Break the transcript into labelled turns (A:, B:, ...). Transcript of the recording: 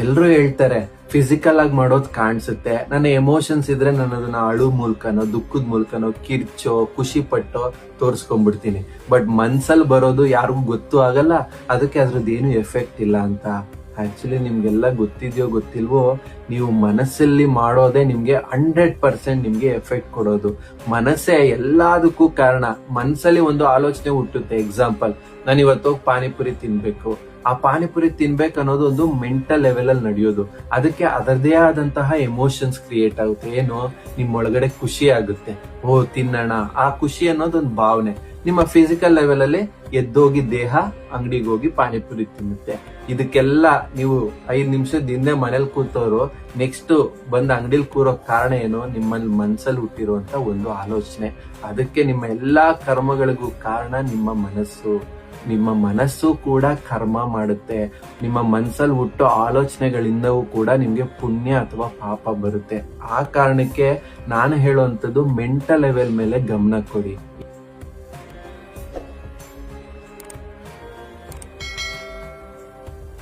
A: ಎಲ್ರು ಹೇಳ್ತಾರೆ ಫಿಸಿಕಲ್ ಆಗಿ ಮಾಡೋದ್ ಕಾಣಿಸುತ್ತೆ, ನನ್ನ ಎಮೋಷನ್ಸ್ ಇದ್ರೆ ನಾನು ಅದನ್ನ ಅಳು ಮೂಲಕನೋ ದುಃಖದ ಮೂಲಕನೋ ಕಿರ್ಚೋ ಖುಷಿ ಪಟ್ಟೋ ತೋರ್ಸ್ಕೊಂಡ್ಬಿಡ್ತೀನಿ. ಬಟ್ ಮನ್ಸಲ್ಲಿ ಬರೋದು ಯಾರಿಗೂ ಗೊತ್ತೂ ಆಗಲ್ಲ, ಅದಕ್ಕೆ ಅದ್ರದ್ದು ಏನು ಎಫೆಕ್ಟ್ ಇಲ್ಲ ಅಂತ. ಆಕ್ಚುಲಿ ನಿಮ್ಗೆಲ್ಲ ಗೊತ್ತಿದ್ಯೋ ಗೊತ್ತಿಲ್ವೋ, ನೀವು ಮನಸ್ಸಲ್ಲಿ ಮಾಡೋದೇ ನಿಮ್ಗೆ 100% ನಿಮ್ಗೆ ಎಫೆಕ್ಟ್ ಕೊಡೋದು. ಮನಸ್ಸೇ ಎಲ್ಲದಕ್ಕೂ ಕಾರಣ. ಮನಸ್ಸಲ್ಲಿ ಒಂದು ಆಲೋಚನೆ ಹುಟ್ಟುತ್ತೆ. ಎಕ್ಸಾಂಪಲ್, ನಾನು ಇವತ್ತೋಗಿ ಪಾನಿಪುರಿ ತಿನ್ಬೇಕು. ಆ ಪಾನಿಪುರಿ ತಿನ್ಬೇಕು ಅನ್ನೋದು ಒಂದು ಮೆಂಟಲ್ ಲೆವೆಲ್ ಅಲ್ಲಿ ನಡೆಯೋದು. ಅದಕ್ಕೆ ಅದರದೇ ಆದಂತಹ ಎಮೋಷನ್ಸ್ ಕ್ರಿಯೇಟ್ ಆಗುತ್ತೆ. ಏನು, ನಿಮ್ಮೊಳಗಡೆ ಖುಷಿ ಆಗುತ್ತೆ, ಓ ತಿನ್ನೋಣ, ಆ ಖುಷಿ ಅನ್ನೋದೊಂದು ಭಾವನೆ. ನಿಮ್ಮ ಫಿಸಿಕಲ್ ಲೆವೆಲ್ ಅಲ್ಲಿ ಎದ್ದೋಗಿ ದೇಹ ಅಂಗಡಿಗೆ ಹೋಗಿ ಪಾನಿಪುರಿ ತಿನ್ನುತ್ತೆ. ಇದಕ್ಕೆಲ್ಲ ನೀವು 5 ನಿಮಿಷದ ಹಿಂದೆ ಮನೇಲಿ ಕೂತವ್ರು ನೆಕ್ಸ್ಟ್ ಬಂದ್ ಅಂಗಡಿಲಿ ಕೂರೋ ಕಾರಣ ಏನು, ನಿಮ್ಮಲ್ಲಿ ಮನ್ಸಲ್ಲಿ ಹುಟ್ಟಿರುವಂತ ಒಂದು ಆಲೋಚನೆ. ಅದಕ್ಕೆ ನಿಮ್ಮ ಎಲ್ಲಾ ಕರ್ಮಗಳಿಗೂ ಕಾರಣ ನಿಮ್ಮ ಮನಸ್ಸು. ನಿಮ್ಮ ಮನಸ್ಸು ಕೂಡ ಕರ್ಮ ಮಾಡುತ್ತೆ. ನಿಮ್ಮ ಮನಸ್ಸಲ್ಲಿ ಹುಟ್ಟೋ ಆಲೋಚನೆಗಳಿಂದವೂ ಕೂಡ ನಿಮ್ಗೆ ಪುಣ್ಯ ಅಥವಾ ಪಾಪ ಬರುತ್ತೆ. ಆ ಕಾರಣಕ್ಕೆ ನಾನು ಹೇಳುವಂಥದ್ದು ಮೆಂಟಲ್ ಲೆವೆಲ್ ಮೇಲೆ ಗಮನ ಕೊಡಿ.